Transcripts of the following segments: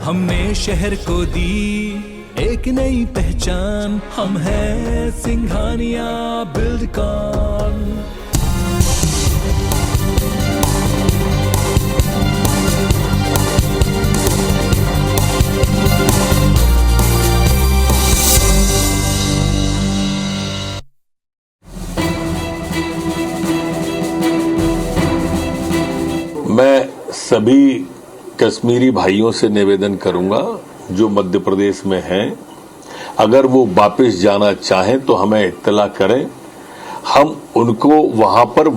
हमने शहर को दी एक नई पहचान, हम हैं सिंघानिया बिल्डकॉन। मैं सभी कश्मीरी भाइयों से निवेदन करूंगा जो मध्य प्रदेश में हैं, अगर वो वापस जाना चाहें तो हमें इत्तला करें, हम उनको वहां पर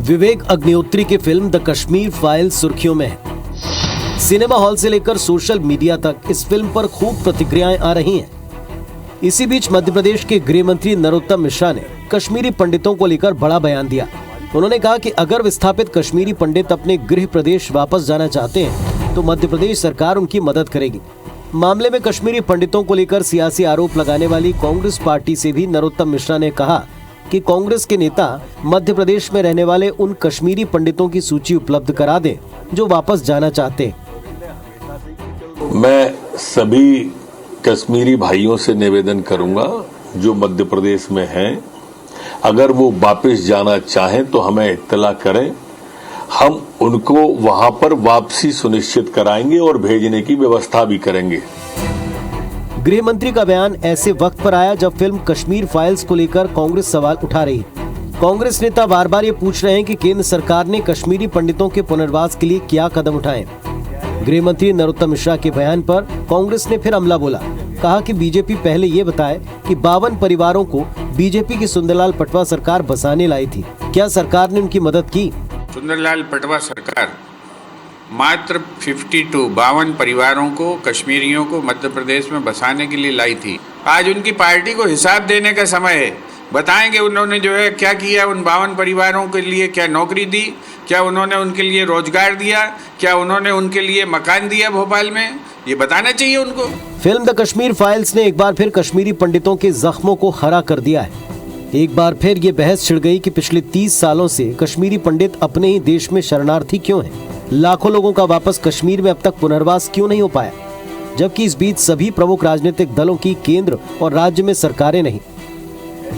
विवेक अग्निहोत्री की फिल्म द कश्मीर फाइल्स सुर्खियों में है। सिनेमा हॉल से लेकर सोशल मीडिया तक इस फिल्म पर खूब प्रतिक्रियाएं आ रही हैं। इसी बीच मध्य प्रदेश के गृह मंत्री नरोत्तम मिश्रा ने कश्मीरी पंडितों को लेकर बड़ा बयान दिया। उन्होंने कहा कि अगर विस्थापित कश्मीरी पंडित अपने गृह प्रदेश वापस जाना चाहते हैं तो मध्य प्रदेश सरकार उनकी मदद करेगी। मामले में कश्मीरी पंडितों को लेकर सियासी आरोप लगाने वाली कांग्रेस पार्टी से भी नरोत्तम मिश्रा ने कहा कि कांग्रेस के नेता मध्य प्रदेश में रहने वाले उन कश्मीरी पंडितों की सूची उपलब्ध करा दें जो वापस जाना चाहते हैं। मैं सभी कश्मीरी भाइयों से निवेदन करूंगा जो मध्य प्रदेश में हैं, अगर वो वापस जाना चाहें तो हमें इत्तला करें, हम उनको वहां पर वापसी सुनिश्चित कराएंगे और भेजने की व्यवस्था भी करेंगे। गृह मंत्री का बयान ऐसे वक्त पर आया जब फिल्म कश्मीर फाइल्स को लेकर कांग्रेस सवाल उठा रही है। कांग्रेस नेता बार बार ये पूछ रहे हैं कि केंद्र सरकार ने कश्मीरी पंडितों के पुनर्वास के लिए क्या कदम उठाए। गृह मंत्री नरोत्तम मिश्रा के बयान पर कांग्रेस ने फिर हमला बोला। कहा कि बीजेपी पहले ये बताए कि 52 परिवारोर को बीजेपी की सुंदरलाल पटवा सरकार बसाने लाई थी, क्या सरकार ने उनकी मदद की? सुंदरलाल पटवा सरकार मात्र 52 परिवारों को, कश्मीरियों को मध्य प्रदेश में बसाने के लिए लाई थी। आज उनकी पार्टी को हिसाब देने का समय है। बताएंगे उन्होंने जो है क्या किया, उन 52 परिवारों के लिए क्या नौकरी दी, क्या उन्होंने उनके लिए रोजगार दिया, क्या उन्होंने उनके लिए मकान दिया भोपाल में, ये बताना चाहिए उनको। फिल्म द कश्मीर फाइल्स ने एक बार फिर कश्मीरी पंडितों के जख्मों को हरा कर दिया है। एक बार फिर ये बहस छिड़ गई कि पिछले 30 सालों से कश्मीरी पंडित अपने ही देश में शरणार्थी क्यों हैं? लाखों लोगों का वापस कश्मीर में अब तक पुनर्वास क्यों नहीं हो पाया? जबकि इस बीच सभी प्रमुख राजनीतिक दलों की केंद्र और राज्य में सरकारें नहीं।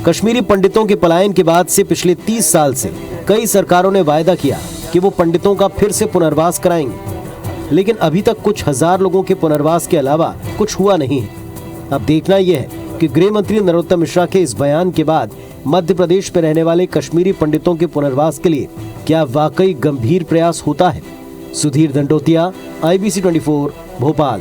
कश्मीरी पंडितों के पलायन के बाद से पिछले 30 साल से कई सरकारों ने वायदा किया कि वो पंडितों का फिर से पुनर्वास कराएंगे, लेकिन अभी तक कुछ हजार लोगों के पुनर्वास के अलावा कुछ हुआ नहीं है। अब देखना यह है कि गृह मंत्री नरोत्तम मिश्रा के इस बयान के बाद मध्य प्रदेश में रहने वाले कश्मीरी पंडितों के पुनर्वास के लिए क्या वाकई गंभीर प्रयास होता है। सुधीर दंडोतिया, IBC 24, भोपाल।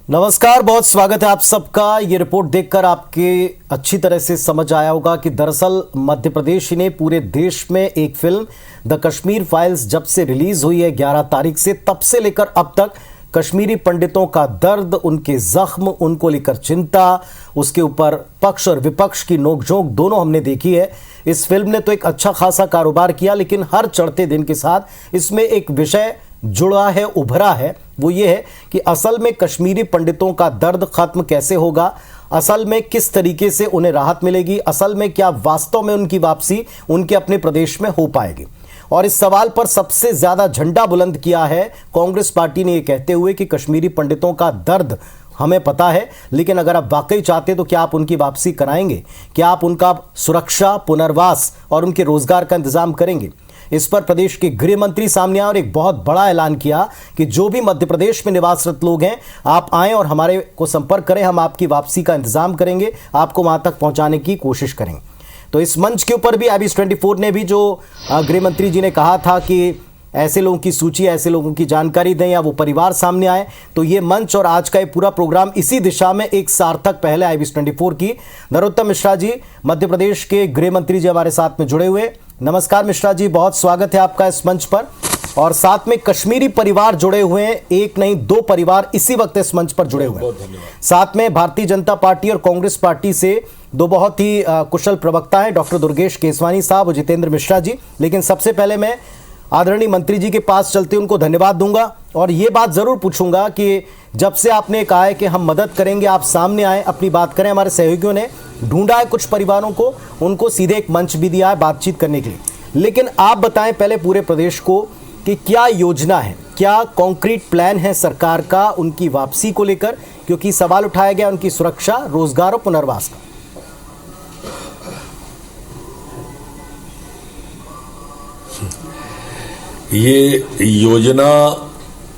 नमस्कार, बहुत स्वागत है आप सबका। ये रिपोर्ट देखकर आपके अच्छी तरह से समझ आया होगा कि दरअसल मध्य प्रदेश ने पूरे देश में एक फिल्म द कश्मीर फाइल्स जब से रिलीज हुई है 11 तारीख से, तब से लेकर अब तक कश्मीरी पंडितों का दर्द, उनके जख्म, उनको लेकर चिंता, उसके ऊपर पक्ष और विपक्ष की नोकझोंक दोनों हमने देखी है। इस फिल्म ने तो एक अच्छा खासा कारोबार किया, लेकिन हर चढ़ते दिन के साथ इसमें एक विषय जुड़ा है, उभरा है। वो ये है कि असल में कश्मीरी पंडितों का दर्द खत्म कैसे होगा, असल में किस तरीके से उन्हें राहत मिलेगी, असल में क्या वास्तव में उनकी वापसी उनके अपने प्रदेश में हो पाएगी। और इस सवाल पर सबसे ज्यादा झंडा बुलंद किया है कांग्रेस पार्टी ने, ये कहते हुए कि कश्मीरी पंडितों का दर्द हमें पता है, लेकिन अगर आप वाकई चाहते तो क्या आप उनकी वापसी कराएंगे? क्या आप उनका सुरक्षा, पुनर्वास और उनके रोजगार का इंतजाम करेंगे? इस पर प्रदेश के गृह मंत्री सामने आए और एक बहुत बड़ा ऐलान किया कि जो भी मध्य प्रदेश में निवासरत लोग हैं, आप आएं और हमारे को संपर्क करें, हम आपकी वापसी का इंतजाम करेंगे, आपको वहां तक पहुंचाने की कोशिश करेंगे। तो इस मंच के ऊपर भी IBC 24 ने भी जो गृह मंत्री जी ने कहा था कि ऐसे लोगों की सूची, ऐसे लोगों की जानकारी दें या वो परिवार सामने आए, तो ये मंच और आज का ये पूरा प्रोग्राम इसी दिशा में एक सार्थक पहल है IBC 24 की। नरोत्तम मिश्रा जी, मध्य प्रदेश के गृह मंत्री जी हमारे साथ में जुड़े हुए। नमस्कार मिश्रा जी, बहुत स्वागत है आपका इस मंच पर। और साथ में कश्मीरी परिवार जुड़े हुए हैं, एक नहीं 2 परिवार इसी वक्त इस मंच पर जुड़े हुए हैं। साथ में भारतीय जनता पार्टी और कांग्रेस पार्टी से 2 बहुत ही कुशल प्रवक्ता हैं, डॉक्टर दुर्गेश केसवानी साहब और जितेंद्र मिश्रा जी। लेकिन सबसे पहले मैं आदरणीय मंत्री जी के पास चलते उनको धन्यवाद दूंगा और ये बात जरूर पूछूंगा कि जब से आपने कहा है कि हम मदद करेंगे, आप सामने आए, अपनी बात करें। हमारे सहयोगियों ने ढूंढा है कुछ परिवारों को, उनको सीधे एक मंच भी दिया है बातचीत करने के लिए, लेकिन आप बताएं पहले पूरे प्रदेश को कि क्या योजना है, क्या कॉन्क्रीट प्लान है सरकार का उनकी वापसी को लेकर, क्योंकि सवाल उठाया गया उनकी सुरक्षा, रोजगार और पुनर्वास का। ये योजना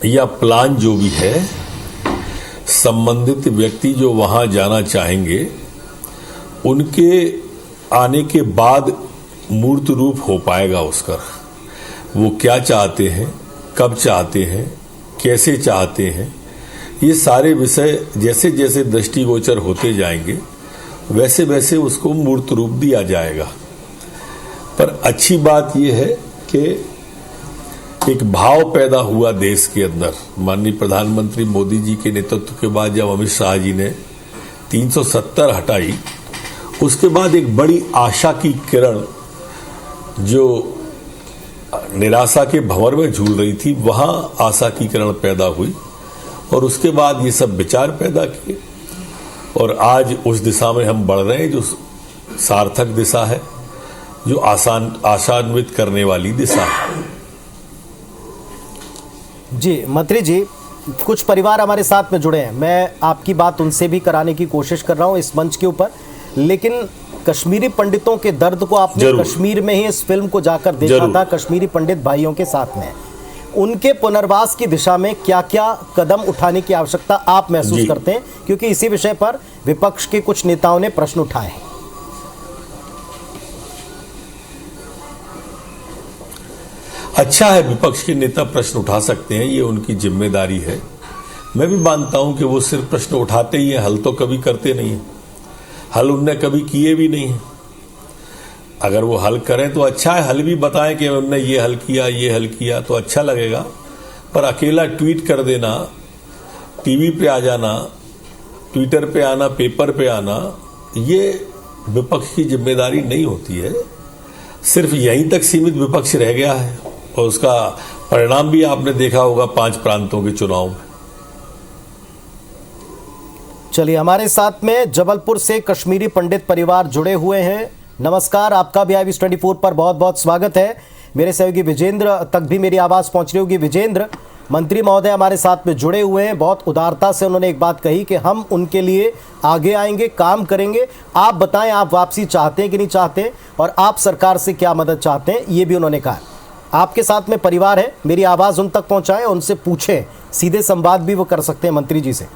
या प्लान जो भी है, संबंधित व्यक्ति जो वहां जाना चाहेंगे उनके आने के बाद मूर्त रूप हो पाएगा उसका। वो क्या चाहते हैं, कब चाहते हैं, कैसे चाहते हैं, ये सारे विषय जैसे जैसे दृष्टिगोचर होते जाएंगे वैसे वैसे उसको मूर्त रूप दिया जाएगा। पर अच्छी बात यह है कि एक भाव पैदा हुआ देश के अंदर। माननीय प्रधानमंत्री मोदी जी के नेतृत्व के बाद जब अमित शाह जी ने 370 हटाई, उसके बाद एक बड़ी आशा की किरण जो निराशा के भंवर में झूल रही थी, वहां आशा की किरण पैदा हुई और उसके बाद ये सब विचार पैदा किए और आज उस दिशा में हम बढ़ रहे हैं जो सार्थक दिशा है, जो आशान्वित करने वाली दिशा है। जी मंत्री जी, कुछ परिवार हमारे साथ में जुड़े हैं, मैं आपकी बात उनसे भी कराने की कोशिश कर रहा हूं इस मंच के ऊपर, लेकिन कश्मीरी पंडितों के दर्द को आपने कश्मीर में ही इस फिल्म को जाकर देखा था, कश्मीरी पंडित भाइयों के साथ में, उनके पुनर्वास की दिशा में क्या क्या कदम उठाने की आवश्यकता आप महसूस करते हैं, क्योंकि इसी विषय पर विपक्ष के कुछ नेताओं ने प्रश्न उठाए हैं। अच्छा है, विपक्ष के नेता प्रश्न उठा सकते हैं, ये उनकी जिम्मेदारी है। मैं भी मानता हूं कि वो सिर्फ प्रश्न उठाते ही हैं, हल तो कभी करते नहीं है, हल उनने कभी किए भी नहीं है। अगर वो हल करें तो अच्छा है, हल भी बताएं कि उनने ये हल किया तो अच्छा लगेगा। पर अकेला ट्वीट कर देना, टीवी पे आ जाना, ट्विटर पे आना, पेपर पे आना, ये विपक्ष की जिम्मेदारी नहीं होती है। सिर्फ यहीं तक सीमित विपक्ष रह गया है और उसका परिणाम भी आपने देखा होगा 5 प्रांतों के चुनाव में। चलिए, हमारे साथ में जबलपुर से कश्मीरी पंडित परिवार जुड़े हुए हैं। नमस्कार, आपका भी IVS24 पर बहुत बहुत स्वागत है। मेरे सहयोगी विजेंद्र तक भी मेरी आवाज़ पहुंच रही होगी। विजेंद्र, मंत्री महोदय हमारे साथ में जुड़े हुए हैं, बहुत उदारता से उन्होंने एक बात कही कि हम उनके लिए आगे आएंगे, काम करेंगे। आप बताएं, आप वापसी चाहते हैं कि नहीं चाहते, और आप सरकार से क्या मदद चाहते हैं, ये भी उन्होंने कहा। आपके साथ में परिवार है, मेरी आवाज़ उन तक पहुँचाएँ, उनसे पूछें, सीधे संवाद भी वो कर सकते हैं मंत्री जी से।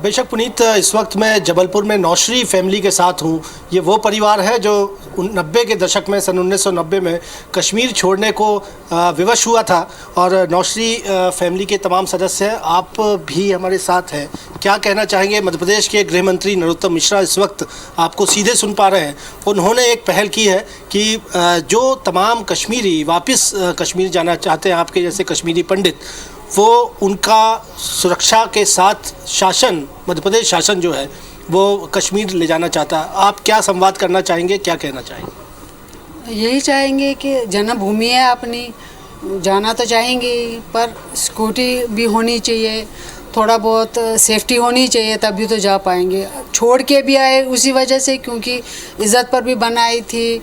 बेशक पुनीत, इस वक्त मैं जबलपुर में नौशरी फैमिली के साथ हूँ। ये वो परिवार है जो 90 के दशक में, सन 1990 में कश्मीर छोड़ने को विवश हुआ था, और नौशरी फैमिली के तमाम सदस्य हैं। आप भी हमारे साथ हैं, क्या कहना चाहेंगे? मध्य प्रदेश के गृह मंत्री नरोत्तम मिश्रा इस वक्त आपको सीधे सुन पा रहे हैं। उन्होंने एक पहल की है कि जो तमाम कश्मीरी वापस कश्मीर जाना चाहते हैं, आपके जैसे कश्मीरी पंडित, वो उनका सुरक्षा के साथ शासन, मध्य प्रदेश शासन जो है वो कश्मीर ले जाना चाहता है। आप क्या संवाद करना चाहेंगे, क्या कहना चाहेंगे? यही चाहेंगे कि जन्मभूमि है अपनी, जाना तो चाहेंगे, पर सिक्योरिटी भी होनी चाहिए, थोड़ा बहुत सेफ्टी होनी चाहिए, तभी तो जा पाएंगे। छोड़ के भी आए उसी वजह से, क्योंकि इज़्ज़त पर भी बनाई थी।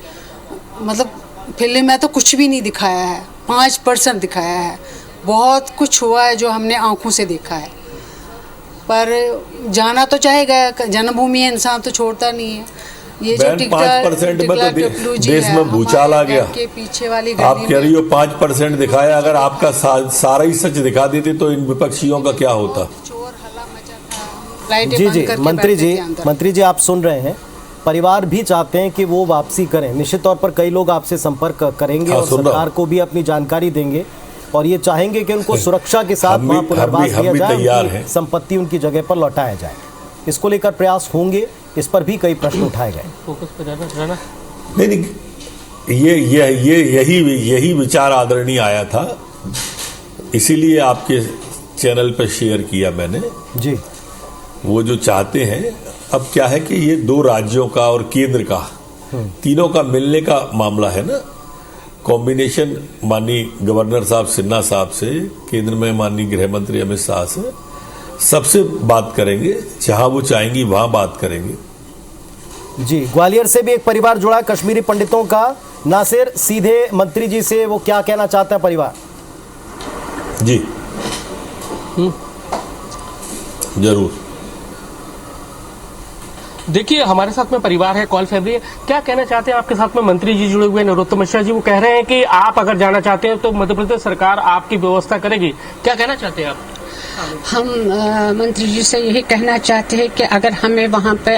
मतलब फिल्म में तो कुछ भी नहीं दिखाया है, 5% दिखाया है। बहुत कुछ हुआ है जो हमने आंखों से देखा है, पर जाना तो चाहेगा, जन्मभूमि है, इंसान तो छोड़ता नहीं है। ये जो 5% में तो देश में भूचाल आ गया। के पीछे वाली आप कह रही हो 5% दिखाया, अगर आपका सारा ही सच दिखा देते तो इन विपक्षियों का क्या होता? जी मंत्री जी आप सुन रहे हैं, परिवार भी चाहते हैं कि वो वापसी करें। निश्चित तौर पर कई लोग आपसे संपर्क करेंगे और सरकार को भी अपनी जानकारी देंगे, और ये चाहेंगे कि उनको सुरक्षा के साथ वहाँ पुनर्वास दिया जाए, संपत्ति उनकी जगह पर लौटाया जाए। इसको लेकर प्रयास होंगे, इस पर भी कई प्रश्न उठाए गए। नहीं, यही विचार आदरणीय आया था, इसीलिए आपके चैनल पर शेयर किया मैंने जी। वो जो चाहते हैं, अब क्या है कि ये 2 राज्यों का और केंद्र का, तीनों का मिलने का मामला है ना। कॉम्बिनेशन माननीय गवर्नर साहब सिन्हा साहब से, केंद्र में माननीय गृह मंत्री अमित शाह से, सबसे बात करेंगे, जहां वो चाहेंगी वहां बात करेंगे। जी, ग्वालियर से भी एक परिवार जुड़ा है कश्मीरी पंडितों का। नासिर, सीधे मंत्री जी से वो क्या कहना चाहता है परिवार? जी जरूर। देखिए, हमारे साथ में परिवार है, कॉल फैमिली है। क्या कहना चाहते हैं? आपके साथ में मंत्री जी जुड़े हुए हैं, नरोत्तम मिश्रा जी। वो कह रहे हैं कि आप अगर जाना चाहते हैं तो मध्य प्रदेश सरकार आपकी व्यवस्था करेगी। क्या कहना चाहते हैं आप? हम मंत्री जी से यही कहना चाहते हैं कि अगर हमें वहाँ पे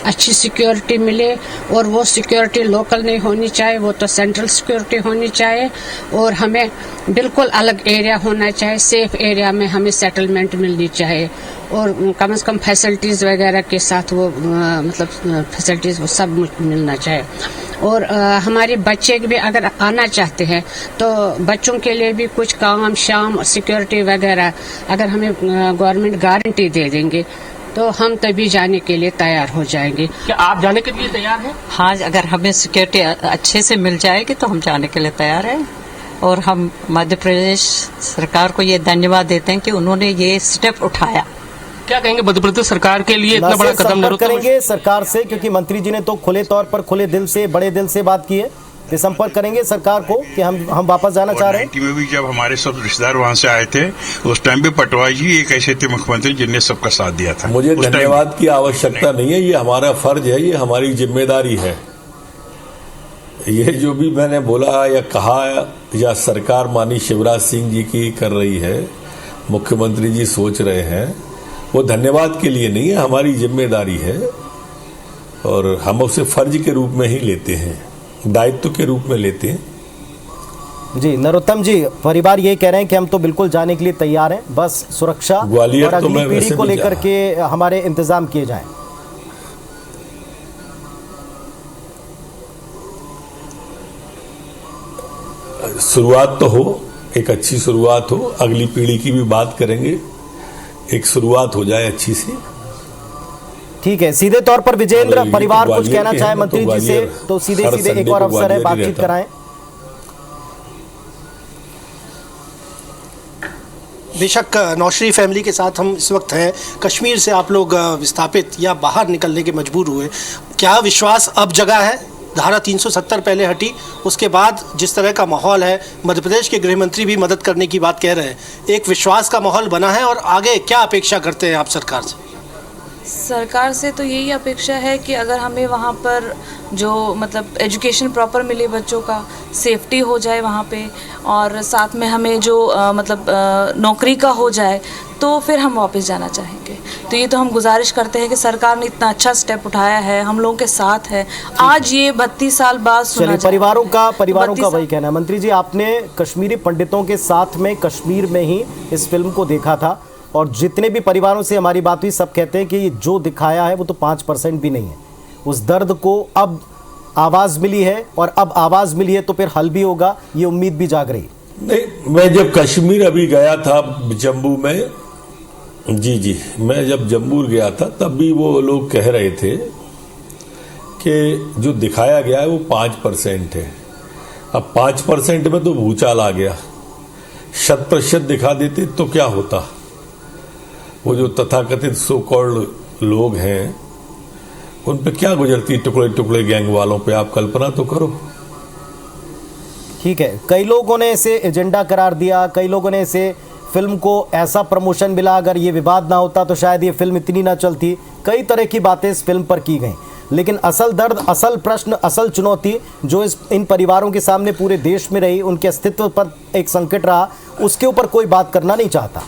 अच्छी सिक्योरिटी मिले, और वो सिक्योरिटी लोकल नहीं होनी चाहिए, वो तो सेंट्रल सिक्योरिटी होनी चाहिए, और हमें बिल्कुल अलग एरिया होना चाहिए, सेफ एरिया में हमें सेटलमेंट मिलनी चाहिए, और कम से कम फैसिलिटीज़ वगैरह के साथ वो मतलब फैसिलिटीज़ वो सब मिलना चाहिए। और हमारे बच्चे भी अगर आना चाहते हैं तो बच्चों के लिए भी कुछ काम शाम सिक्योरिटी वगैरह अगर हमें गवर्नमेंट गारंटी दे देंगे तो हम तभी जाने के लिए तैयार हो जाएंगे। क्या आप जाने के लिए तैयार हैं? हाँ, अगर हमें सिक्योरिटी अच्छे से मिल जाएगी तो हम जाने के लिए तैयार हैं। और हम मध्य प्रदेश सरकार को ये धन्यवाद देते हैं कि उन्होंने ये स्टेप उठाया। क्या कहेंगे मध्य प्रदेश सरकार के लिए इतना बड़ा कदम? संपर्क करेंगे सरकार से, क्योंकि मंत्री जी ने तो खुले तौर पर खुले दिल से बड़े दिल से बात की है। तो संपर्क करेंगे सरकार को कि हम वापस जाना चाह रहे हैं। 90 में भी जब हमारे सब रिश्तेदार वहाँ से आए थे, उस टाइम पे पटवारी जी एक ऐसे थे मुख्यमंत्री जिनने सबका साथ दिया था। मुझे धन्यवाद की आवश्यकता नहीं है, ये हमारा फर्ज है, ये हमारी जिम्मेदारी है। ये जो भी मैंने बोला या कहा या सरकार माननीय शिवराज सिंह जी की कर रही है, मुख्यमंत्री जी सोच रहे हैं, वो धन्यवाद के लिए नहीं है, हमारी जिम्मेदारी है और हम उसे फर्ज के रूप में ही लेते हैं, दायित्व के रूप में लेते हैं। जी नरोत्तम जी, परिवार ये कह रहे हैं कि हम तो बिल्कुल जाने के लिए तैयार हैं, बस सुरक्षा और अगली पीढ़ी को लेकर के हमारे इंतजाम किए जाएं। शुरुआत तो हो, एक अच्छी शुरुआत हो, अगली पीढ़ी की भी बात करेंगे, एक शुरुआत हो जाए अच्छी सी। ठीक है, सीधे तौर पर विजेंद्र, परिवार कुछ कहना चाहे मंत्री जी से तो सीधे एक और अवसर है, बातचीत कराएं। बेशक नौशरी फैमिली के साथ हम इस वक्त हैं। कश्मीर से आप लोग विस्थापित या बाहर निकलने के मजबूर हुए, क्या विश्वास अब जगा है? धारा 370 पहले हटी, उसके बाद जिस तरह का माहौल है, मध्य प्रदेश के गृह मंत्री भी मदद करने की बात कह रहे हैं, एक विश्वास का माहौल बना है और आगे क्या अपेक्षा करते हैं आप सरकार से? सरकार से तो यही अपेक्षा है कि अगर हमें वहाँ पर जो मतलब एजुकेशन प्रॉपर मिले, बच्चों का सेफ्टी हो जाए वहाँ पे, और साथ में हमें जो नौकरी का हो जाए, तो फिर हम वापस जाना चाहेंगे। तो ये तो हम गुजारिश करते हैं कि सरकार ने इतना अच्छा स्टेप उठाया है, हम लोगों के साथ है। आज ये 32 साल बाद सुना परिवारों का वही कहना है। मंत्री जी, आपने कश्मीरी पंडितों के साथ में कश्मीर में ही इस फिल्म को देखा था, और जितने भी परिवारों से हमारी बात हुई सब कहते हैं कि जो दिखाया है वो तो 5% भी नहीं है। उस दर्द को अब आवाज़ मिली है, और अब आवाज़ मिली है तो फिर हल भी होगा, ये उम्मीद भी जाग रही। नहीं, मैं जब कश्मीर अभी गया था जम्मू में, जी मैं जब जम्मू गया था तब भी वो लोग कह रहे थे कि जो दिखाया गया है वो 5% है। अब 5% में तो भूचाल आ गया, 100% दिखा देते तो क्या होता। वो जो तथाकथित सो कॉल्ड लोग हैं उन पे क्या गुजरती टुकड़े टुकड़े गैंग वालों पे, आप कल्पना तो करो। ठीक है, कई लोगों ने इसे एजेंडा करार दिया, कई लोगों ने इसे फिल्म को ऐसा प्रमोशन मिला, अगर ये विवाद ना होता तो शायद ये फिल्म इतनी ना चलती। कई तरह की बातें इस फिल्म पर की गई, लेकिन असल दर्द, असल प्रश्न, असल चुनौती जो इन परिवारों के सामने पूरे देश में रही, उनके अस्तित्व पर एक संकट रहा, उसके ऊपर कोई बात करना नहीं चाहता।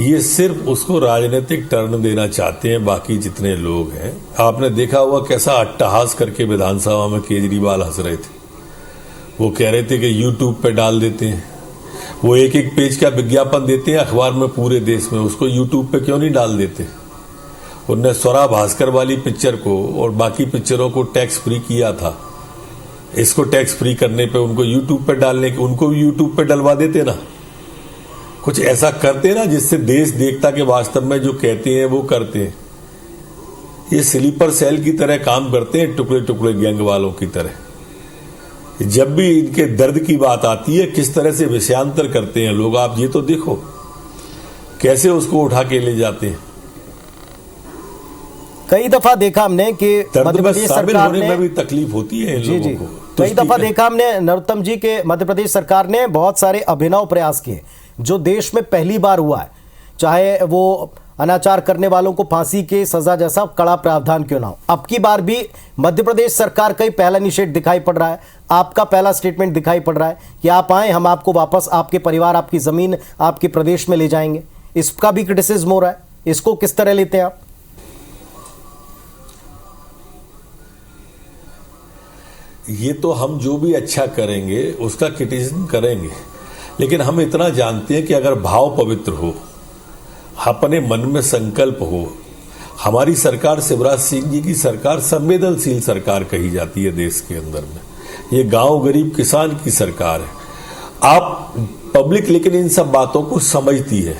ये सिर्फ उसको राजनीतिक टर्न देना चाहते हैं, बाकी जितने लोग हैं। आपने देखा हुआ कैसा अट्टहास करके विधानसभा में केजरीवाल हंस रहे थे। वो कह रहे थे कि यूट्यूब पे डाल देते हैं, वो एक एक पेज का विज्ञापन देते हैं अखबार में पूरे देश में, उसको यूट्यूब पे क्यों नहीं डाल देते। उनने स्वरा भास्कर वाली पिक्चर को और बाकी पिक्चरों को टैक्स फ्री किया था, इसको टैक्स फ्री करने पे उनको यूट्यूब पे डालने के, उनको भी यूट्यूब पे डलवा देते ना। कुछ ऐसा करते ना जिससे देश देखता कि वास्तव में जो कहते हैं वो करते हैं। ये स्लीपर सेल की तरह काम करते हैं, टुकड़े टुकड़े गैंग वालों की तरह। जब भी इनके दर्द की बात आती है किस तरह से विषयांतर करते हैं लोग। आप ये तो देखो कैसे उसको उठा के ले जाते हैं। कई दफा देखा हमने कि मध्य प्रदेश सरकार में भी तकलीफ होती है इन लोगों को। कई दफा देखा हमने नरोत्तम जी के मध्य प्रदेश सरकार ने बहुत सारे अभिनव प्रयास किए जो देश में पहली बार हुआ है, चाहे वो अनाचार करने वालों को फांसी के सजा जैसा कड़ा प्रावधान क्यों ना हो। अब की बार भी मध्य प्रदेश सरकार का ही पहला निषेध दिखाई पड़ रहा है, आपका पहला स्टेटमेंट दिखाई पड़ रहा है कि आप आए, हम आपको वापस आपके परिवार, आपकी जमीन, आपके प्रदेश में ले जाएंगे। इसका भी क्रिटिसिज्म हो रहा है, इसको किस तरह लेते हैं आप? ये तो हम जो भी अच्छा करेंगे उसका क्रिटिसिज्म करेंगे, लेकिन हम इतना जानते हैं कि अगर भाव पवित्र हो, अपने मन में संकल्प हो, हमारी सरकार शिवराज सिंह जी की सरकार संवेदनशील सरकार कही जाती है देश के अंदर में। ये गांव गरीब किसान की सरकार है। आप पब्लिक लेकिन इन सब बातों को समझती है,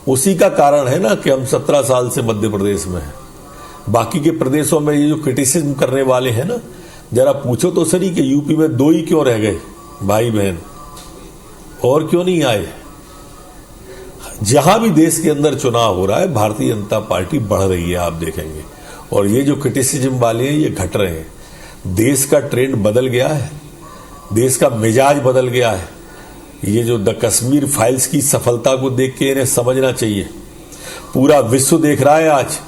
उसी का कारण है ना कि हम 17 साल से मध्य प्रदेश में हैं। बाकी के प्रदेशों में ये जो क्रिटिसिज्म करने वाले हैं ना, जरा पूछो तो सही कि यूपी में 2 ही क्यों रह गए भाई बहन, और क्यों नहीं आए। जहां भी देश के अंदर चुनाव हो रहा है भारतीय जनता पार्टी बढ़ रही है, आप देखेंगे। और ये जो क्रिटिसिज्म वाले हैं ये घट रहे हैं। देश का ट्रेंड बदल गया है, देश का मिजाज बदल गया है। ये जो द कश्मीर फाइल्स की सफलता को देख के इन्हें समझना चाहिए। पूरा विश्व देख रहा है आज,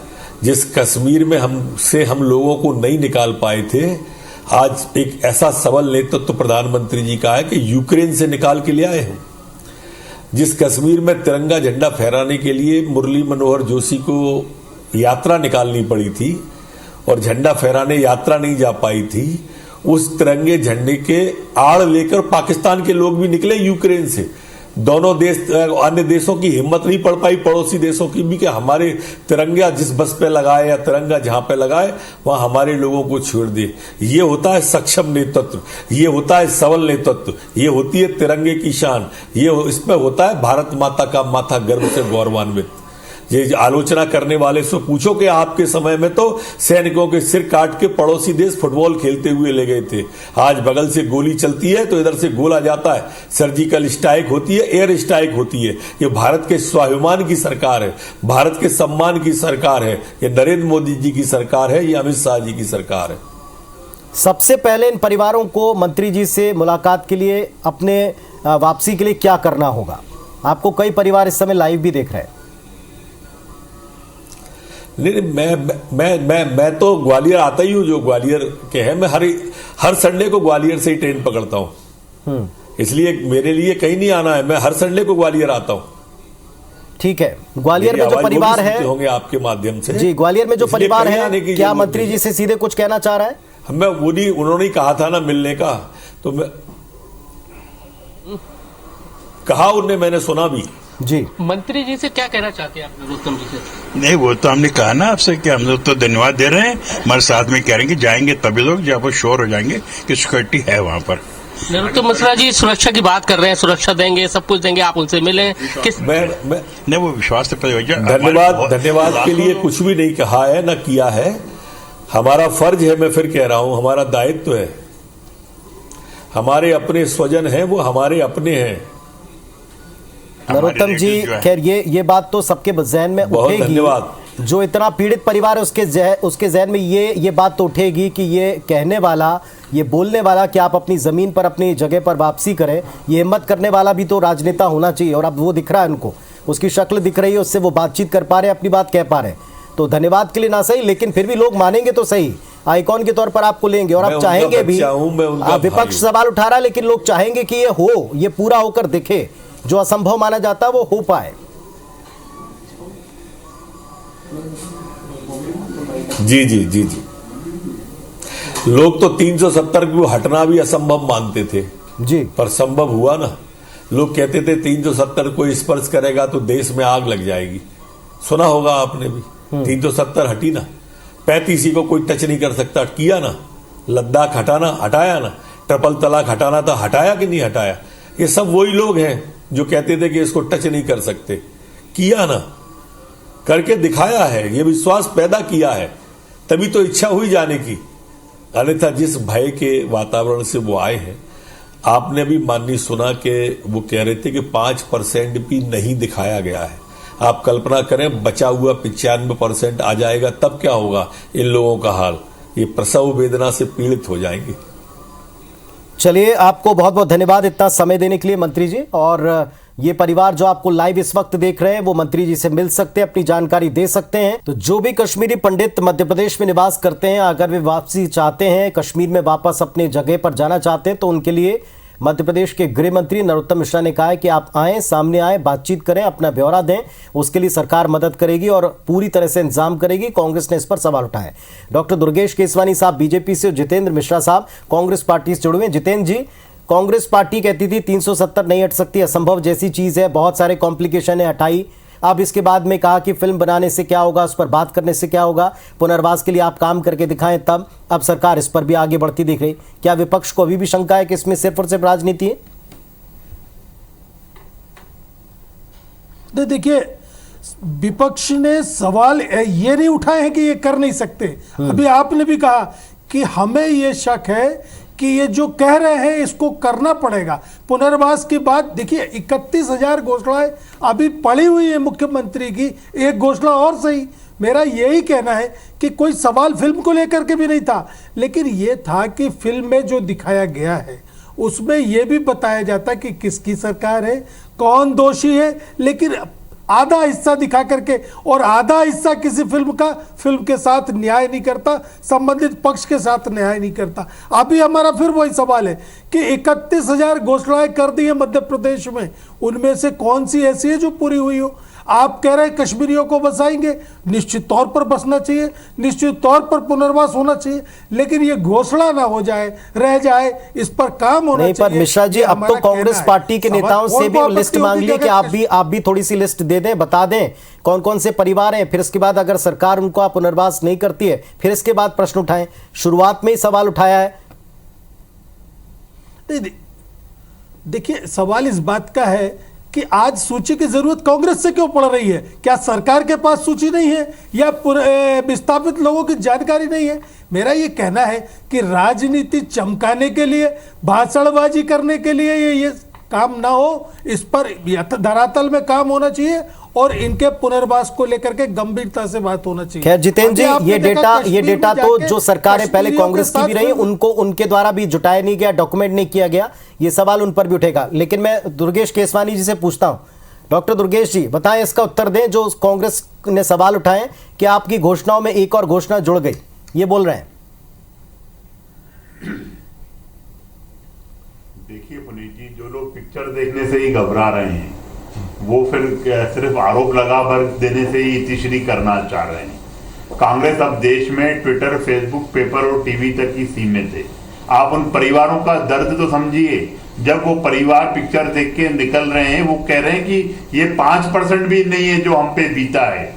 जिस कश्मीर में हम लोगों को नहीं निकाल पाए थे, आज एक ऐसा सबल नेतृत्व प्रधानमंत्री जी का है कि यूक्रेन से निकाल के ले आए हैं। जिस कश्मीर में तिरंगा झंडा फहराने के लिए मुरली मनोहर जोशी को यात्रा निकालनी पड़ी थी और झंडा फहराने यात्रा नहीं जा पाई थी, उस तिरंगे झंडे के आड़ लेकर पाकिस्तान के लोग भी निकले यूक्रेन से। दोनों देश, अन्य देशों की हिम्मत नहीं पड़ पाई, पड़ोसी देशों की भी, कि हमारे तिरंगा जिस बस पे लगाए या तिरंगा जहां पे लगाए वहां हमारे लोगों को छोड़ दे। ये होता है सक्षम नेतृत्व, ये होता है सबल नेतृत्व, ये होती है तिरंगे की शान, ये इसमें होता है भारत माता का माथा गर्व से गौरवान्वित। ये आलोचना करने वाले से पूछो कि आपके समय में तो सैनिकों के सिर काट के पड़ोसी देश फुटबॉल खेलते हुए ले गए थे। आज बगल से गोली चलती है तो इधर से गोला जाता है, सर्जिकल स्ट्राइक होती है, एयर स्ट्राइक होती है। ये भारत के स्वाभिमान की सरकार है, भारत के सम्मान की सरकार है, ये नरेंद्र मोदी जी की सरकार है, ये अमित शाह जी की सरकार है। सबसे पहले इन परिवारों को मंत्री जी से मुलाकात के लिए, अपने वापसी के लिए क्या करना होगा? आपको कई परिवार इस समय लाइव भी देख रहे हैं। नहीं, मैं तो ग्वालियर आता ही हूँ, जो ग्वालियर के हैं। मैं हर संडे को ग्वालियर से ही ट्रेन पकड़ता हूँ, इसलिए मेरे लिए कहीं नहीं आना है, मैं हर संडे को ग्वालियर आता हूँ। ठीक है, ग्वालियर में जो परिवार है, होंगे आपके माध्यम से जी, ग्वालियर में जो परिवार है, क्या मंत्री जी से सीधे कुछ कहना चाह रहा है? मैं उन्होंने कहा था ना मिलने का, तो मैं कहा उन्हें, मैंने सुना भी। जी, मंत्री जी से क्या कहना चाहते हैं आप नरोत्तम जी से? नहीं, वो तो हमने कहा ना आपसे कि हम लोग तो धन्यवाद दे रहे हैं, हमारे साथ में कह रहे हैं कि जाएंगे तभी लोग जब वो श्योर हो जाएंगे कि सिक्योरिटी है वहां पर। नरोत्तम मिश्रा जी सुरक्षा की बात कर रहे हैं, सुरक्षा देंगे, सब कुछ देंगे, आप उनसे मिले किस? नहीं, वो विश्वास तो धन्यवाद के लिए कुछ भी नहीं कहा है, न किया है। हमारा फर्ज है, मैं फिर कह रहा हूं, हमारा दायित्व है। हमारे अपने स्वजन हैं, वो हमारे अपने हैं। नरोत्तम जी, खैर ये बात तो सबके जहन में उठेगी। धन्यवाद। जो इतना पीड़ित परिवार है उसके जहन में ये बात तो उठेगी कि ये कहने वाला, ये बोलने वाला कि आप अपनी जमीन पर, अपनी जगह पर वापसी करें, ये हिम्मत करने वाला भी तो राजनेता होना चाहिए। और अब वो दिख रहा है उनको, उसकी शक्ल दिख रही है, उससे वो बातचीत कर पा रहे हैं, अपनी बात कह पा रहे हैं। तो धन्यवाद के लिए ना सही, लेकिन फिर भी लोग मानेंगे तो सही, आइकॉन के तौर पर आपको लेंगे। और आप चाहेंगे भी, विपक्ष सवाल उठा रहा है, लेकिन लोग चाहेंगे कि ये पूरा होकर दिखे, जो असंभव माना जाता है वो हो पाए। जी जी जी जी, लोग तो 370 को हटना भी असंभव मानते थे जी, पर संभव हुआ ना। लोग कहते थे 370 को स्पर्श करेगा तो देश में आग लग जाएगी, सुना होगा आपने भी। 370 हटी ना, 35 को कोई टच नहीं कर सकता, किया ना। लद्दाख हटाना, हटाया ना। ट्रिपल तलाक हटाना था, हटाया कि नहीं हटाया। ये सब वही लोग हैं जो कहते थे कि इसको टच नहीं कर सकते, किया ना, करके दिखाया है, ये विश्वास पैदा किया है, तभी तो इच्छा हुई जाने की। अन्यथा जिस भय के वातावरण से वो आए हैं, आपने भी माननीय सुना कि वो कह रहे थे कि 5% भी नहीं दिखाया गया है। आप कल्पना करें बचा हुआ 95% आ जाएगा, तब क्या होगा इन लोगों का हाल। ये प्रसव वेदना से पीड़ित हो जाएंगे। चलिए, आपको बहुत बहुत धन्यवाद इतना समय देने के लिए मंत्री जी। और ये परिवार जो आपको लाइव इस वक्त देख रहे हैं वो मंत्री जी से मिल सकते हैं, अपनी जानकारी दे सकते हैं। तो जो भी कश्मीरी पंडित मध्य प्रदेश में निवास करते हैं, अगर वे वापसी चाहते हैं, कश्मीर में वापस अपने जगह पर जाना चाहते हैं, तो उनके लिए मध्य प्रदेश के गृह मंत्री नरोत्तम मिश्रा ने कहा है कि आप आएं, सामने आएं, बातचीत करें, अपना ब्यौरा दें। उसके लिए सरकार मदद करेगी और पूरी तरह से इंतजाम करेगी। कांग्रेस ने इस पर सवाल उठाए। डॉक्टर दुर्गेश केसवानी साहब बीजेपी से, जितेंद्र मिश्रा साहब कांग्रेस पार्टी से जुड़े हुए। जितेंद्र जी, कांग्रेस पार्टी कहती थी 370 नहीं हट सकती, असंभव जैसी चीज है, बहुत सारे कॉम्प्लिकेशन है, हटाई। अब इसके बाद में कहा कि फिल्म बनाने से क्या होगा, उस पर बात करने से क्या होगा, पुनर्वास के लिए आप काम करके दिखाएं तब। अब सरकार इस पर भी आगे बढ़ती दिख रही। क्या विपक्ष को अभी भी शंका है कि इसमें सिर्फ और सिर्फ राजनीति है? देखिए, विपक्ष ने सवाल ये नहीं उठाए हैं कि ये कर नहीं सकते। अभी आपने भी कहा कि हमें ये शक है कि ये जो कह रहे हैं इसको करना पड़ेगा। पुनर्वास की बात देखिए, 31,000 घोषणाएं अभी पड़ी हुई है मुख्यमंत्री की, एक घोषणा और सही। मेरा यही कहना है कि कोई सवाल फिल्म को लेकर के भी नहीं था, लेकिन ये था कि फिल्म में जो दिखाया गया है उसमें यह भी बताया जाता कि किसकी सरकार है, कौन दोषी है, लेकिन आधा हिस्सा दिखा करके, और आधा हिस्सा किसी फिल्म के साथ न्याय नहीं करता, संबंधित पक्ष के साथ न्याय नहीं करता। अभी हमारा फिर वही सवाल है कि 31,000 घोषणाएं कर दी है मध्य प्रदेश में, उनमें से कौन सी ऐसी है जो पूरी हुई हो? आप कह रहे हैं कश्मीरियों को बसाएंगे, निश्चित तौर पर बसना चाहिए, निश्चित तौर पर पुनर्वास होना चाहिए, लेकिन ये घोषणा ना हो जाए, रह जाए, इस पर काम होना चाहिए। पर मिश्रा जी, अब तो कांग्रेस पार्टी के नेताओं से भी लिस्ट मांग ली कि आप भी थोड़ी सी लिस्ट दे दें, बता दें कौन कौन से परिवार हैं। फिर इसके बाद अगर सरकार उनको पुनर्वास नहीं करती है, फिर इसके बाद प्रश्न उठाएं। शुरुआत में ही सवाल उठाया है। देखिए, सवाल इस बात का है कि आज सूची की जरूरत कांग्रेस से क्यों पड़ रही है? क्या सरकार के पास सूची नहीं है या विस्थापित लोगों की जानकारी नहीं है? मेरा ये कहना है कि राजनीति चमकाने के लिए, भाषणबाजी करने के लिए ये काम ना हो, इस पर धरातल में काम होना चाहिए और इनके पुनर्वास को लेकर के गंभीरता से बात होना चाहिए। खैर जितेंद्र जी, ये डेटा तो जो सरकारें पहले कांग्रेस की भी रही, उनके द्वारा भी जुटाया नहीं गया, डॉक्यूमेंट नहीं किया गया, ये सवाल उन पर भी उठेगा। लेकिन मैं दुर्गेश केसवानी जी से पूछता हूं। डॉक्टर दुर्गेश जी, बताएं, इसका उत्तर दें। जो कांग्रेस ने सवाल उठाए कि आपकी घोषणाओं में एक और घोषणा जुड़ गई, ये बोल रहे हैं। देखिए पुनीत जी, जो लोग पिक्चर देखने से ही घबरा रहे हैं वो फिर सिर्फ आरोप लगा भर देने से ही इतिश्री करना चाह रहे हैं। कांग्रेस अब देश में ट्विटर, फेसबुक, पेपर और टीवी तक ही सीमित है। आप उन परिवारों का दर्द तो समझिए। जब वो परिवार पिक्चर देख के निकल रहे हैं, वो कह रहे हैं कि ये 5% भी नहीं है जो हम पे बीता है।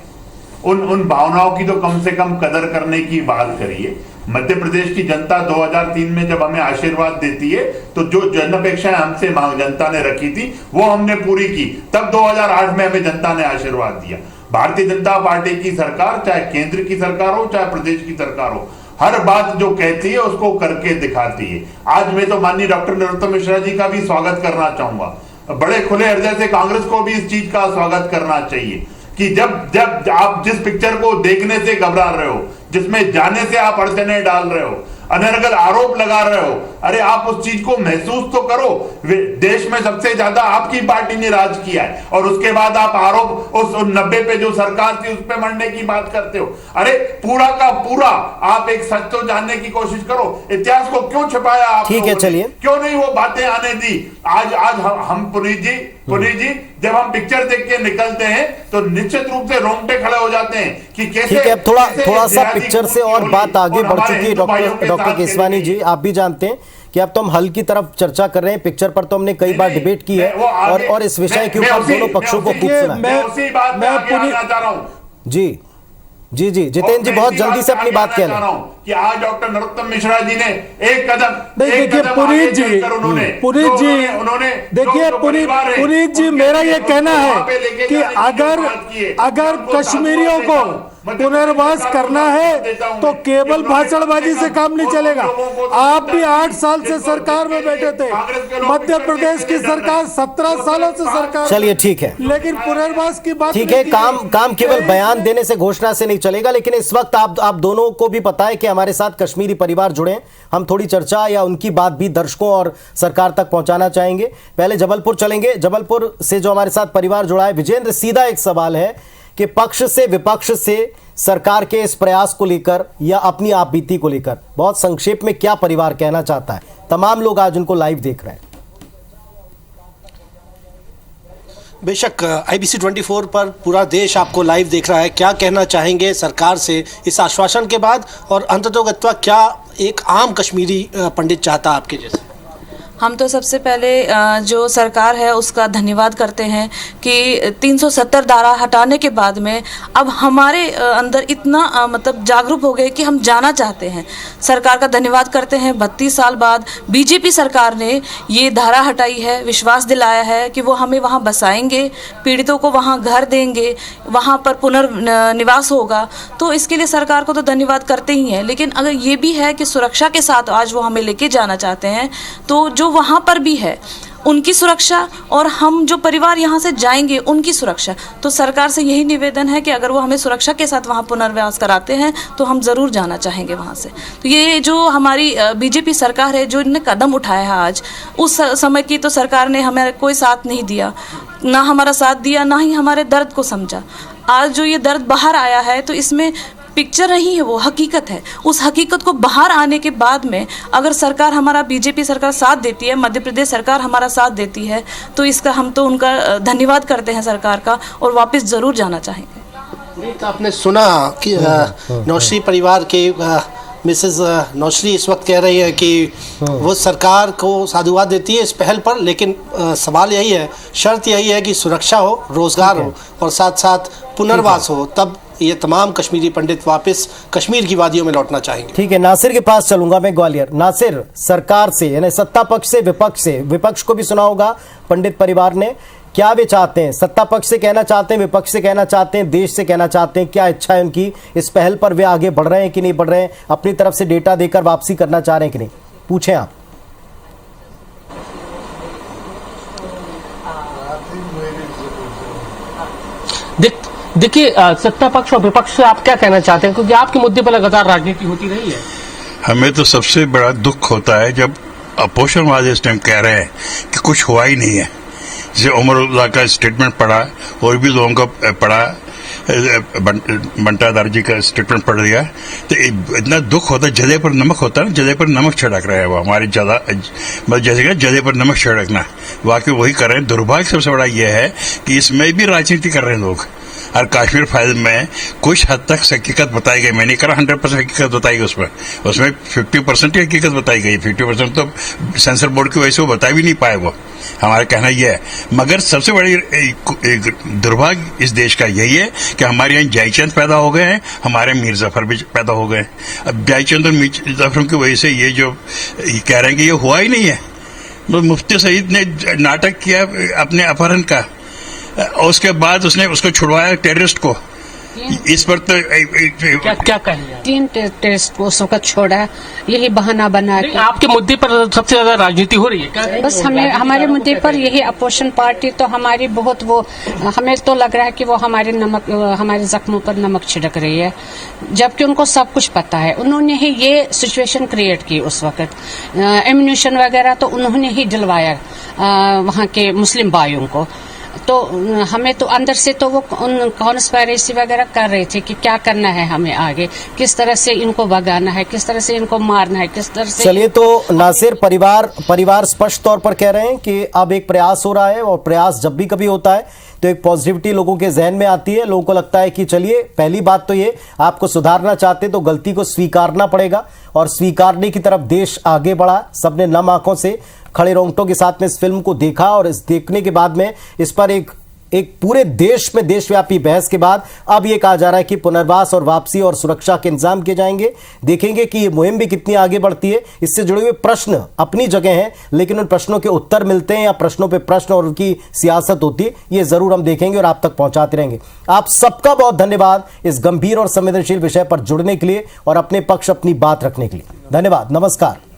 उन भावनाओं की तो कम से कम कदर करने की बात करिए। मध्य प्रदेश की जनता 2003 में जब हमें आशीर्वाद देती है तो जो जन अपेक्षाएं हमसे जनता ने रखी थी वो हमने पूरी की। तब 2008 में हमें जनता ने आशीर्वाद दिया। भारतीय जनता पार्टी की सरकार, चाहे केंद्र की सरकार हो चाहे प्रदेश की सरकार हो, हर बात जो कहती है उसको करके दिखाती है। आज मैं तो माननीय डॉक्टर नरोत्तम मिश्रा जी का भी स्वागत करना चाहूंगा। बड़े खुले हृदय से कांग्रेस को भी इस चीज का स्वागत करना चाहिए कि जब आप जिस पिक्चर को देखने से घबरा रहे हो, जिसमें जाने से आप अड़चने डाल रहे हो, अनर्गल आरोप लगा रहे हो, अरे आप उस चीज को महसूस तो करो। देश में सबसे ज्यादा आपकी पार्टी ने राज किया है और उसके बाद आप आरोप उस 90 पे जो सरकार थी उस पे मरने की बात करते हो। अरे पूरा का पूरा आप एक सच तो जानने की कोशिश करो। इतिहास को क्यों छिपाया आप? ठीक है, चलिए, क्यों नहीं वो बातें आने दी? आज हम पुनीत जी जब हम पिक्चर देख के निकलते हैं तो निश्चित रूप से रोंगटे खड़े हो जाते हैं कि कैसे। ठीक है, थोड़ा सा पिक्चर से और बात आगे बढ़ चुकी है। डॉक्टर केसवानी जी, आप भी जानते हैं कि अब तो हम हल की तरफ चर्चा कर रहे हैं। पिक्चर पर तो हमने कई बार डिबेट की है और इस विषय के ऊपर दोनों पक्षों को खूब सुना। मैं जी जितेंद्र जी, बहुत जल्दी से अपनी बात कह रहे हैं कि आज डॉक्टर नरोत्तम मिश्रा जी ने एक कदम देखिए पुनीत जी, देखिए पुनीत जी, मेरा ये कहना है कि अगर कश्मीरियों को पुनर्वास करना है तो केवल भाषणबाजी से काम नहीं चलेगा। आप भी 8 साल से सरकार में बैठे थे, मध्य प्रदेश की सरकार 17 सालों से सरकार। चलिए ठीक है, लेकिन पुनर्वास की बात ठीक है, काम केवल बयान देने से, घोषणा से नहीं चलेगा। लेकिन इस वक्त आप दोनों को भी पता है कि हमारे साथ कश्मीरी परिवार जुड़े हैं। हम थोड़ी चर्चा या उनकी बात भी दर्शकों और सरकार तक पहुंचाना चाहेंगे। पहले जबलपुर चलेंगे। जबलपुर से जो हमारे साथ परिवार जुड़ा है, विजेंद्र, सीधा एक सवाल है कि पक्ष से विपक्ष से सरकार के इस प्रयास को लेकर या अपनी आप बीती को लेकर बहुत संक्षेप में क्या परिवार कहना चाहता है? तमाम लोग आज उनको लाइव देख रहे हैं। बेशक IBC 24 पर पूरा देश आपको लाइव देख रहा है। क्या कहना चाहेंगे सरकार से इस आश्वासन के बाद, और अंततोगत्वा क्या एक आम कश्मीरी पंडित चाहता आपके जैसे? हम तो सबसे पहले जो सरकार है उसका धन्यवाद करते हैं कि 370 धारा हटाने के बाद में अब हमारे अंदर इतना मतलब जागरूक हो गए कि हम जाना चाहते हैं। सरकार का धन्यवाद करते हैं। 32 साल बाद बीजेपी सरकार ने ये धारा हटाई है, विश्वास दिलाया है कि वो हमें वहाँ बसाएंगे, पीड़ितों को वहाँ घर देंगे, वहाँ पर पुनर्निवास होगा। तो इसके लिए सरकार को तो धन्यवाद करते ही हैं। लेकिन अगर ये भी है कि सुरक्षा के साथ आज वो हमें लेके जाना चाहते हैं, तो जो वहाँ पर भी है उनकी सुरक्षा और हम जो परिवार यहाँ से जाएंगे उनकी सुरक्षा, तो सरकार से यही निवेदन है कि अगर वो हमें सुरक्षा के साथ वहाँ पुनर्वास कराते हैं तो हम ज़रूर जाना चाहेंगे वहाँ से। तो ये जो हमारी बीजेपी सरकार है, जो इन्होंने कदम उठाया है आज, उस समय की तो सरकार ने हमें कोई साथ नहीं दिया, ना हमारा साथ दिया, ना ही हमारे दर्द को समझा। आज जो ये दर्द बाहर आया है तो इसमें पिक्चर नहीं है, वो हकीकत है। उस हकीकत को बाहर आने के बाद में अगर सरकार, हमारा बीजेपी सरकार साथ देती है, मध्य प्रदेश सरकार हमारा साथ देती है, तो इसका हम तो उनका धन्यवाद करते हैं सरकार का, और वापस ज़रूर जाना चाहेंगे। तो आपने सुना कि नौशरी परिवार के मिसेस नौशरी इस वक्त कह रही है कि वो सरकार को साधुवाद देती है इस पहल पर, लेकिन सवाल यही है, शर्त यही है कि सुरक्षा हो, रोजगार हो और साथ साथ पुनर्वास हो, तब ये तमाम कश्मीरी पंडित वापस कश्मीर की वादियों में लौटना चाहेंगे। ठीक है, नासिर के पास चलूंगा मैं, ग्वालियर। नासिर, सरकार से यानी सत्ता पक्ष से विपक्ष को भी सुना होगा पंडित परिवार ने, क्या वे चाहते हैं? सत्ता पक्ष से कहना चाहते हैं, विपक्ष से कहना चाहते हैं, देश से कहना चाहते हैं? क्या इच्छा है उनकी? इस पहल पर वे आगे बढ़ रहे हैं कि नहीं बढ़ रहे हैं? अपनी तरफ से डेटा देकर वापसी करना चाह रहे हैं कि नहीं? पूछें आप। देखिए, सत्ता पक्ष और विपक्ष से आप क्या कहना चाहते हैं, क्योंकि आपके मुद्दे पर लगातार राजनीति होती रही है। हमें तो सबसे बड़ा दुख होता है जब अपोजिशन वाले इस टाइम कह रहे हैं कि कुछ हुआ ही नहीं है। जैसे उमरुल्लाह का स्टेटमेंट पढ़ा, और भी लोगों का पढ़ा, बंटा दार जी का स्टेटमेंट पढ़ दिया, तो इतना दुख होता है। जले पर नमक होता है ना, जले पर नमक छिड़क रहा है वो हमारी ज्यादा, मतलब जैसे कि जले पर नमक छिड़कना, वाकई वही कर रहे हैं। दुर्भाग्य सबसे बड़ा ये है कि इसमें भी राजनीति कर रहे हैं लोग। और कश्मीर फाइल में कुछ हद तक हकीकत बताई गई, मैं नहीं कह रहा 100% हकीकत बताई गई, उसमें 50% ही हकीकत बताई गई। 50% तो सेंसर बोर्ड की वजह से वो बता भी नहीं पाए। वो हमारा कहना यह है। मगर सबसे बड़ी दुर्भाग्य इस देश का यही है कि हमारे यहाँ जयचंद पैदा हो गए हैं, हमारे मीर जफर भी पैदा हो गए। अब जयचंद और मीर जफर की वजह से ये जो कह रहे हैं कि ये हुआ ही नहीं है। मुफ्ती सईद ने नाटक किया अपने अपहरण का, और उसके बाद उसने उसको छुड़वाया टेररिस्ट को। इस पर तो क्या कहेंगे? 3 टेररिस्ट को उस वक्त छोड़ा, यही बहाना बना के। आपके मुद्दे पर सबसे ज्यादा राजनीति हो रही है क्या? बस हमारे मुद्दे पर यही अपोजिशन पार्टी तो हमारी बहुत, वो हमें तो लग रहा है कि वो हमारे जख्मों पर नमक छिड़क रही है, जबकि उनको सब कुछ पता है। उन्होंने ही ये सिचुएशन क्रिएट की उस वक्त, एम्यूनिशन वगैरह तो उन्होंने ही दिलवाया वहाँ के मुस्लिम भाइयों को। तो हमें तो अंदर से तो वो कॉन्स्पिरेसी वगैरह कर रहे थे कि क्या करना है हमें आगे, किस तरह से इनको भगाना है, किस तरह से इनको मारना है, किस तरह से। चलिए, तो नासिर, परिवार स्पष्ट तौर पर कह रहे हैं कि अब एक प्रयास हो रहा है, और प्रयास जब भी कभी होता है तो एक पॉजिटिविटी लोगों के जहन में आती है। लोगों को लगता है कि चलिए, पहली बात तो ये, आपको सुधारना चाहते तो गलती को स्वीकारना पड़ेगा, और स्वीकारने की तरफ देश आगे बढ़ा। सबने नम आंखों से, खड़े रोंगटों के साथ में इस फिल्म को देखा, और इस देखने के बाद में इस पर एक एक पूरे देश में देशव्यापी बहस के बाद अब यह कहा जा रहा है कि पुनर्वास और वापसी और सुरक्षा के इंतजाम किए जाएंगे। देखेंगे कि ये मुहिम भी कितनी आगे बढ़ती है। इससे जुड़े हुए प्रश्न अपनी जगह हैं, लेकिन उन प्रश्नों के उत्तर मिलते हैं या प्रश्नों पे प्रश्न और उनकी सियासत होती है, ये जरूर हम देखेंगे और आप तक पहुंचाते रहेंगे। आप सबका बहुत धन्यवाद इस गंभीर और संवेदनशील विषय पर जुड़ने के लिए और अपने पक्ष अपनी बात रखने के लिए। धन्यवाद, नमस्कार।